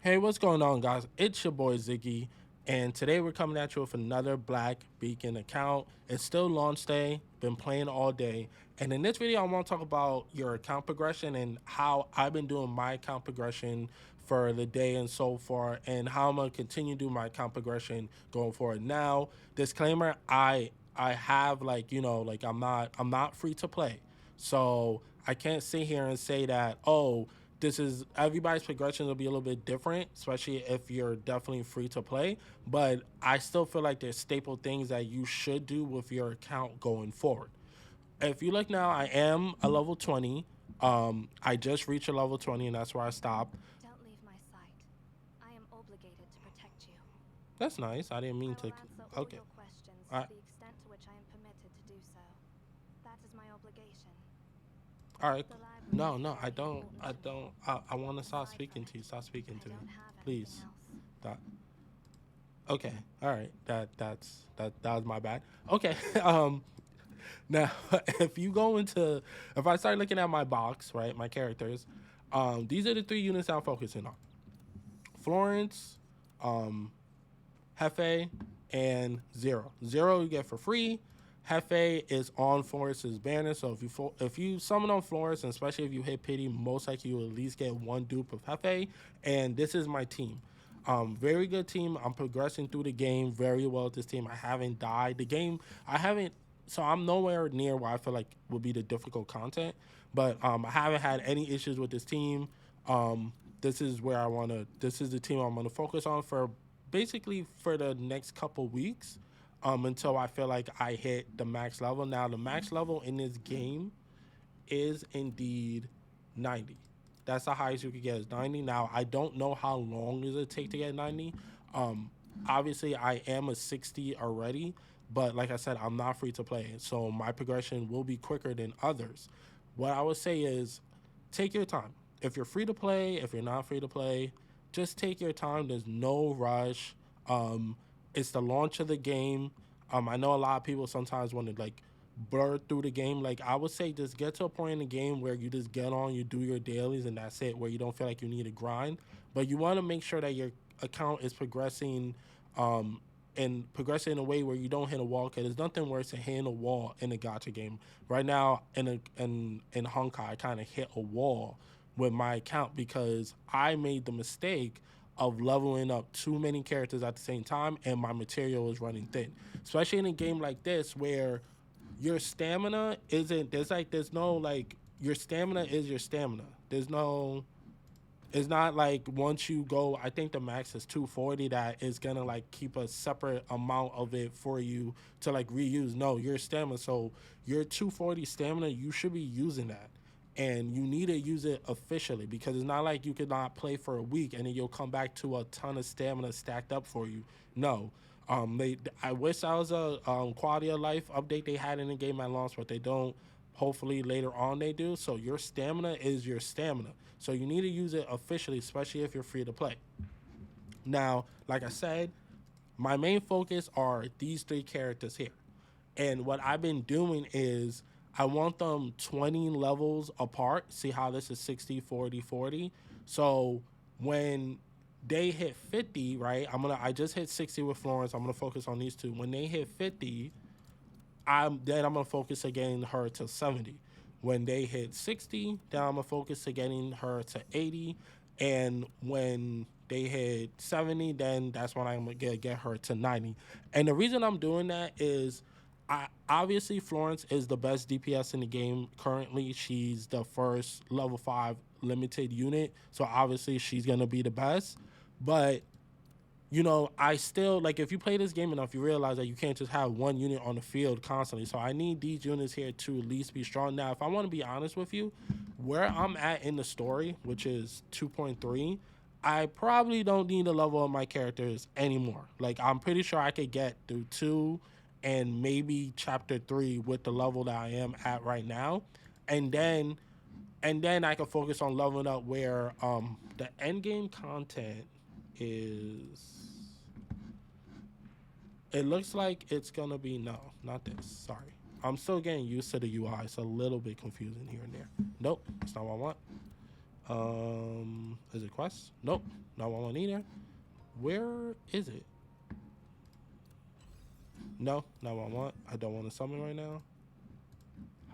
Hey, what's going on, guys? It's your boy Ziggy, and today we're coming at you with another Black Beacon account. It's still launch day, been playing all day, and in this video, I want to talk about your account progression and how I've been doing my account progression for the day and so far, and how I'm gonna continue to do my account progression going forward. Now, disclaimer: I have like I'm not free to play, so I can't sit here and say that this is everybody's progression will be a little bit different, especially if you're definitely free to play. But I still feel like there's staple things that you should do with your account going forward. If you look now, I am a level 20. I just reached a level 20, and that's where I stopped. Don't leave my sight. I am obligated to protect you. That's nice. I didn't mean I to. will answer all Okay. your questions All to right. the extent to which I am permitted to do so. That is my obligation. All right. The library No, is no, I very don't. important I to me. don't. I want to stop Aside from speaking to it, you. Stop speaking I to me, don't have anything please. else. That. Okay. All right. That was my bad. Okay. Now, if you go into, if I start looking at my box, right, my characters, these are the three units I'm focusing on: Florence, um, Hefe, and Zero. Zero you get for free. Hefe is on Florence's banner, so if you summon on Florence, and especially if you hit pity, most likely you will at least get one dupe of Hefe. And this is my team. Very good team. I'm progressing through the game very well with this team. I haven't died. The game I haven't so I'm nowhere near where I feel like will be the difficult content, but I haven't had any issues with this team. Um, this is where I want to. This is the team I'm going to focus on for basically for the next couple weeks, until I feel like I hit the max level. Now the max level in this game is indeed 90. That's the highest you could get is 90. Now I don't know how long does it take to get 90. Um, Obviously I am a 60 already, but like I said, I'm not free to play, so my progression will be quicker than others. What I would say is take your time. If you're free to play, if you're not free to play, just take your time. There's no rush. Um, it's the launch of the game. I know a lot of people sometimes want to like blur through the game. Like I would say, just get to a point in the game where you just get on, you do your dailies, and that's it. Where you don't feel like you need to grind, but you want to make sure that your account is progressing, um, and progressing in a way where you don't hit a wall. Because there's nothing worse than hitting a wall in a gacha game. Right now, in Honkai, I kind of hit a wall with my account because I made the mistake of leveling up too many characters at the same time, and my material was running thin. Especially in a game like this where your stamina isn't there's no like your stamina is your stamina. There's no it's not like once you go, I think the max is 240 that is gonna like keep a separate amount of it for you to like reuse. No, your stamina. So your 240 stamina, you should be using that. And you need to use it officially because it's not like you could not play for a week and then you'll come back to a ton of stamina stacked up for you. No. I wish that was a quality of life update they had in the game at launch, but they don't. Hopefully later on they do. So your stamina is your stamina. So you need to use it officially, especially if you're free to play. Now, like I said, my main focus are these three characters here. And what I've been doing is I want them 20 levels apart. See how this is 60, 40, 40. So when they hit 50, right? I just hit 60 with Florence. I'm gonna focus on these two. When they hit 50, I'm gonna focus on getting her to 70. When they hit 60, then I'm gonna focus on getting her to 80. And when they hit 70, then that's when I'm gonna get her to 90. And the reason I'm doing that is obviously Florence is the best DPS in the game currently. She's the first level 5 limited unit, so obviously she's gonna be the best. But I still like if you play this game enough, you realize that you can't just have one unit on the field constantly. So I need these units here to at least be strong. Now, if I want to be honest with you, where I'm at in the story, which is 2.3, I probably don't need to level up my characters anymore. Like I'm pretty sure I could get through 2 and maybe chapter 3 with the level that I am at right now. And then I can focus on leveling up where the end game content is. It looks like it's gonna be no, not this. Sorry, I'm still getting used to the UI. It's a little bit confusing here and there. Nope, that's not what I want. Is it quest? Nope, not one either. Where is it? No, not what I want. I don't want to summon right now.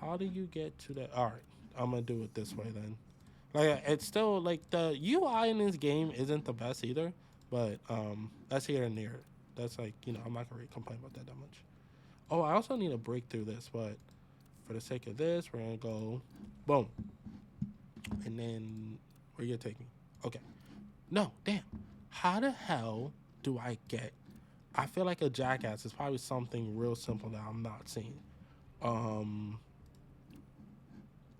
How do you get to that? All right, I'm gonna do it this way then. Like it's still like the UI in this game isn't the best either, but that's here and there. That's like I'm not gonna really complain about that much. Oh, I also need to break through this, but for the sake of this, we're gonna go boom, and then where you gonna take me? Okay. No, damn. How the hell do I get? I feel like a jackass. It's probably something real simple that I'm not seeing. Um,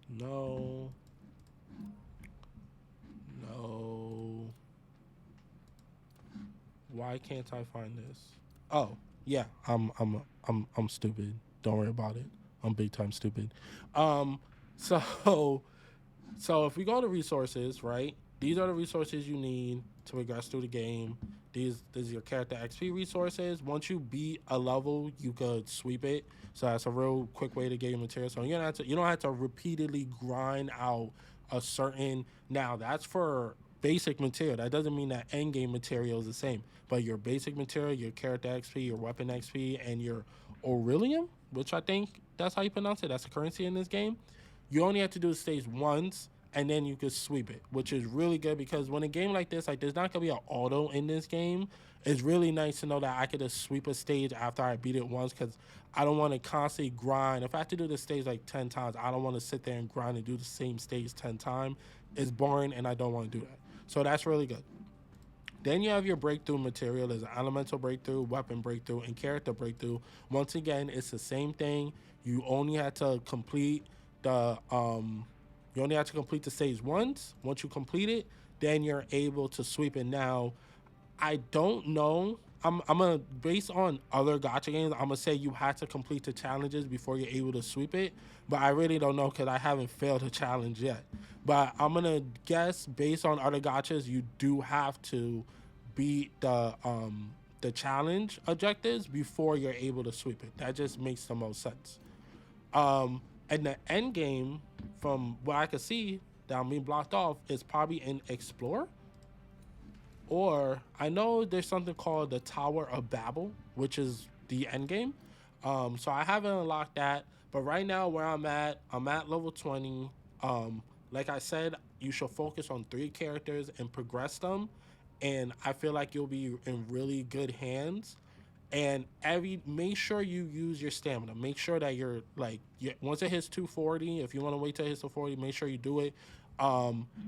no, no. Why can't I find this? Oh, yeah. I'm stupid. Don't worry about it. I'm big time stupid. Um, so So if we go to resources, right? These are the resources you need to progress through the game. These are your character XP resources. Once you beat a level, you could sweep it. So that's a real quick way to get your material. So you don't have to repeatedly grind out a certain. Now that's for basic material. That doesn't mean that end game material is the same. But your basic material, your character XP, your weapon XP, and your Aurelium, which I think that's how you pronounce it. That's a currency in this game. You only have to do the stage once, and then you could sweep it, which is really good because when a game like this, like there's not gonna be an auto in this game. It's really nice to know that I could just sweep a stage after I beat it once because I don't want to constantly grind. If I have to do the stage like 10 times, I don't want to sit there and grind and do the same stage 10 times. It's boring, and I don't want to do that. So that's really good. Then you have your breakthrough material. There's an elemental breakthrough, weapon breakthrough, and character breakthrough. Once again, it's the same thing. You only had to complete the you only have to complete the stage once. Once you complete it, then you're able to sweep it. Now, I don't know. I'm gonna based on other gotcha games. I'm gonna say you have to complete the challenges before you're able to sweep it, but I really don't know because I haven't failed a challenge yet. But I'm gonna guess based on other gotchas, you do have to beat the challenge objectives before you're able to sweep it. That just makes the most sense. And the end game, from what I can see that I'm being blocked off, is probably in Explore. Or I know there's something called the Tower of Babel, which is the end game. So I haven't unlocked that, but right now where I'm at level 20. Like I said, you should focus on three characters and progress them, and I feel like you'll be in really good hands. And every make sure you use your stamina. Make sure that you're like once it hits 240. If you want to wait till it hits 240, make sure you do it.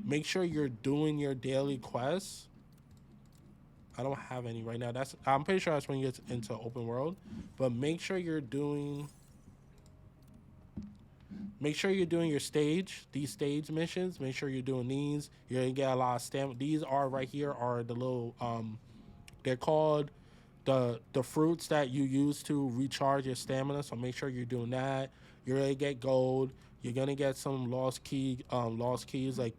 Make sure you're doing your daily quests. I don't have any right now. That's I'm pretty sure that's when you get into open world. But make sure you're doing your these stage missions. Make sure you're doing these. You're gonna get a lot of stamina. These are right here are the little they're called the fruits that you use to recharge your stamina. So make sure you're doing that. You're gonna get gold. You're gonna get some lost keys like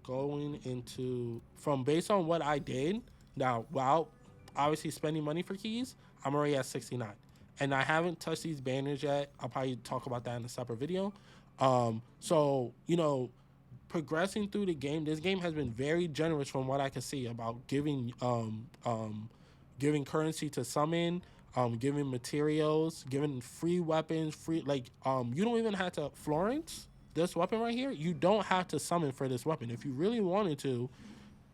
going into from based on what I did now. Wow, obviously spending money for keys, I'm already at 69, and I haven't touched these banners yet. I'll probably talk about that in a separate video. So progressing through the game, this game has been very generous from what I can see about giving currency to summon, giving materials, giving free weapons, free you don't even have to Florence. This weapon right here, you don't have to summon for this weapon. If you really wanted to,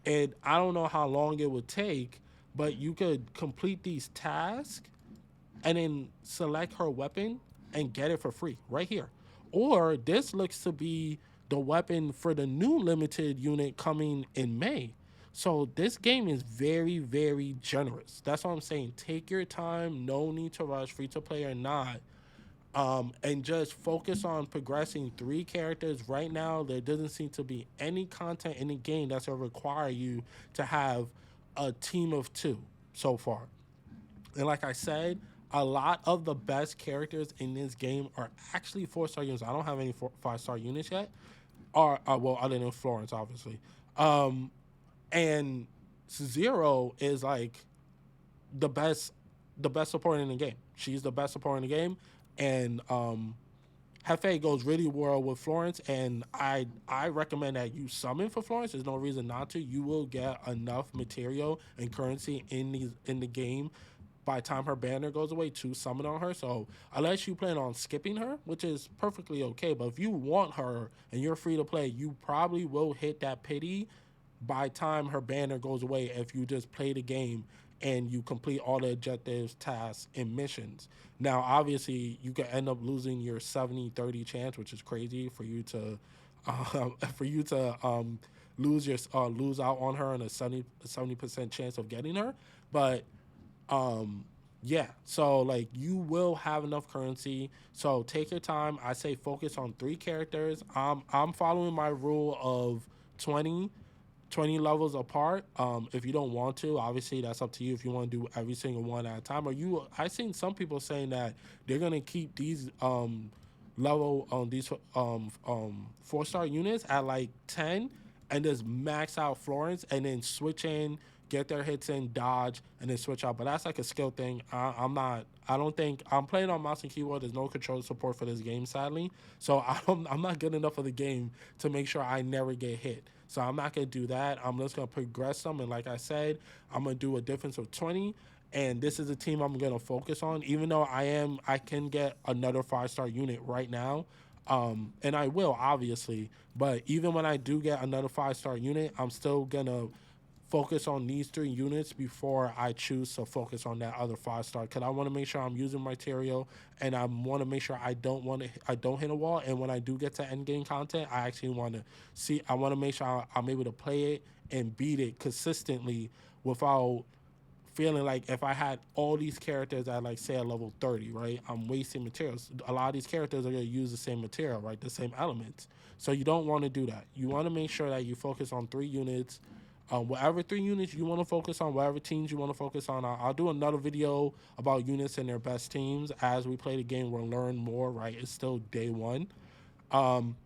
and I don't know how long it would take, but you could complete these tasks and then select her weapon and get it for free right here. Or this looks to be the weapon for the new limited unit coming in May. So this game is very, very generous. That's what I'm saying. Take your time. No need to rush, free to play or not. And just focus on progressing three characters. Right now, there doesn't seem to be any content in the game that's gonna require you to have a team of two so far. And like I said, a lot of the best characters in this game are actually 4-star units. I don't have any 5-star units yet, or well, other than Florence, obviously. Um, and Zero is like the best, the best support in the game. She's the best support in the game, and Hefe goes really well with Florence, and I recommend that you summon for Florence. There's no reason not to. You will get enough material and currency in the game by the time her banner goes away to summon on her. So unless you plan on skipping her, which is perfectly okay, but if you want her and you're free to play, you probably will hit that pity by time her banner goes away if you just play the game and you complete all the objectives, tasks, and missions. Now, obviously, you could end up losing your 70-30 chance, which is crazy for you to for you to lose out on her and a 70% chance of getting her. But um yeah, so like you will have enough currency, so take your time. I say focus on three characters. I'm following my rule of 20 levels apart. If you don't want to, obviously that's up to you if you want to do every single one at a time. Or you, I seen some people saying that they're gonna keep these level these 4-star units at like 10 and just max out Florence and then switch in, get their hits in, dodge, and then switch out. But that's like a skill thing. I'm not. I don't think I'm playing on mouse and keyboard. There's no controller support for this game, sadly. So I'm not good enough of the game to make sure I never get hit. So I'm not gonna do that. I'm just gonna progress them, and like I said, I'm gonna do a difference of 20. And this is a team I'm gonna focus on, even though I can get another 5-star unit right now, and I will obviously. But even when I do get another 5-star unit, I'm still gonna focus on these three units before I choose to focus on that other 5-star, because I want to make sure I'm using material, and I want to make sure I don't hit a wall. And when I do get to end game content, I actually want to see. I want to make sure I'm able to play it and beat it consistently without feeling like if I had all these characters at like say a level 30, right? I'm wasting materials. A lot of these characters are gonna use the same material, right? The same elements. So you don't want to do that. You want to make sure that you focus on three units. Whatever three units you want to focus on, whatever teams you want to focus on. I'll do another video about units and their best teams as we play the game. We'll learn more, right? It's still day one. Um,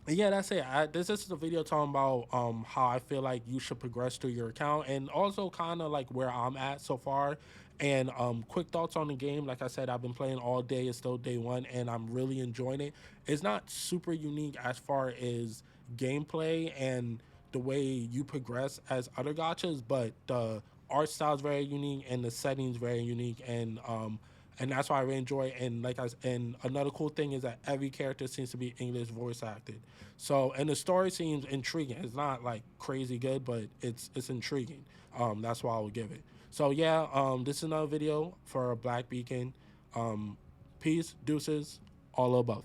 yeah, that's it. This is a video talking about how I feel like you should progress through your account, and also kind of like where I'm at so far, and quick thoughts on the game. Like I said, I've been playing all day. It's still day one, and I'm really enjoying it. It's not super unique as far as gameplay and the way you progress as other gachas, but the art style is very unique and the settings very unique, and that's why I really enjoy it. And and another cool thing is that every character seems to be English voice acted. So and the story seems intriguing. It's not like crazy good, but it's intriguing. That's why I would give it. So yeah, this is another video for Black Beacon. Um, Peace, deuces, all above.